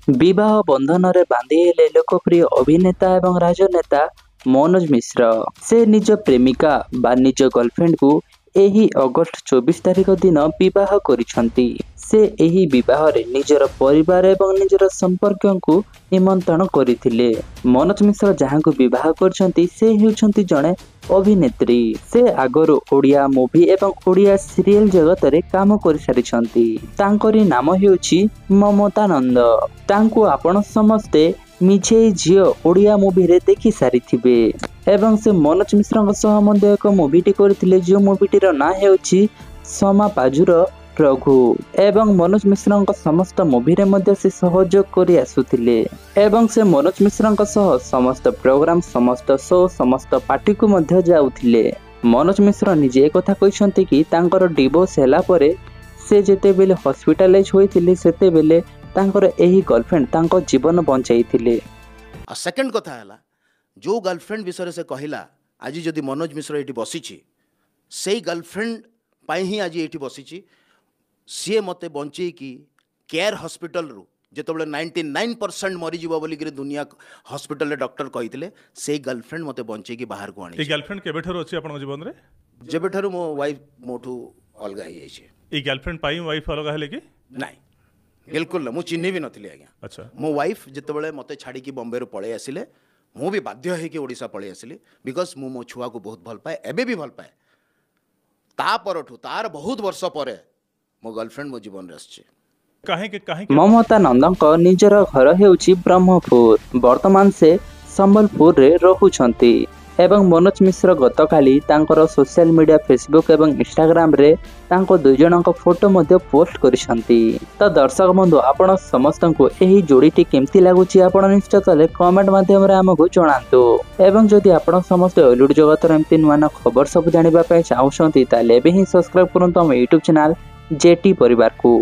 विवाह बंधन रे बांधि हेले लोकप्रिय अभिनेता एवं राजनेता मनोज मिश्र। से निज प्रेमिका बा निज गर्लफ्रेंड को एही अगस्ट 24 तारिख दिन विवाह करिसंती। से एही विवाह रे निजर परिवार एवं निजर संपर्क को निमंत्रण करथिले। मनोज मिश्र जहां को विवाह करछंती से हेउछंती जणे अभिनेत्री। से आगरो ओडिया मूवी एवं ओडिया सीरियल जगत रे काम करि सारिछंती। तांकरी नाम हेउछि ममता नंद। तांको आपण समस्ते मिझेई झियो ओडिया मूवी रे देखि सारिथिबे एवं से मनोज मिश्र सह मध्य एक मूवीटी करथिले जो मूवीटीर ना हेउछि समा पाजुर प्रभु एवं मनोज मिश्र समस्त मूवी रे मध्य से सहयोग करि आसुथिले एवं से मनोज मिश्र सह समस्त प्रोग्राम समस्त शो समस्त पार्टी को मध्य जाउथिले। मनोज मिश्र निजे एक कथा कहिसंती कि तांकर डिवोर्स हैला परे से जेते बेले हॉस्पिटलाइज होइथिले सेते बेले तांकर एही गर्लफ्रेंड तांको जीवन बंचाइथिले। आ सेकंड कथा हैला जो गर्लफ्रेंड विषय से कहला आज जदि मनोज मिश्र एठी बसिछि सेही गर्लफ्रेंड पाई ही आज एठी बसिछि। सी मते बंचे कि केयर हॉस्पिटल रु जेतबले 99% मरीज बोलिक दुनिया हॉस्पिटल डॉक्टर कही से गर्लफ्रेंड मते बंचे कि बाहर को आनी। गर्लफ्रेंड केबेठर अछि आपन जीवन रे? जेबेठर मो वाइफ मोठू अलगा ही जाइछे। ई गर्लफ्रेंड पाई वाइफ अलगा हेले कि नाही? बिल्कुल ना, मु चिन्ह भी नथिले आज्ञा। अच्छा मो वाइफ जेतबले मते छाड़ी कि बॉम्बे रो पळे आसिले मु भी बाध्य है कि ओडिसा पळे आसिली बिकॉज मु मो छुआ को बहुत भल पाए एबे भी भल पाए। ता परठू तार बहुत वर्ष परे मो गर्लफ्रेंड मो जीवन रे आछे। ममता नंदक निजर घर हेउछि ब्रह्मपुर। वर्तमान से संबलपुर रे रहुछंती एवं मनोज मिश्र गतकाली तांकर सोशल मीडिया फेसबुक एवं इंस्टाग्राम रे तांको दुई जनक फोटो मध्य पोस्ट करिसंती। तो दर्शक बंधु आपण समस्त को एही जोड़ीटी केमती लागुची आपण निश्चय तले कमेंट माध्यम रे हमकु जणांतु एवं जदि आपण समस्त हॉलीवुड जगत रे एमती नुआ खबर सब जानिबा पय चाहउछंती ताले एबे ही सब्सक्राइब करंतु हम YouTube चैनल जेटी परिवार को।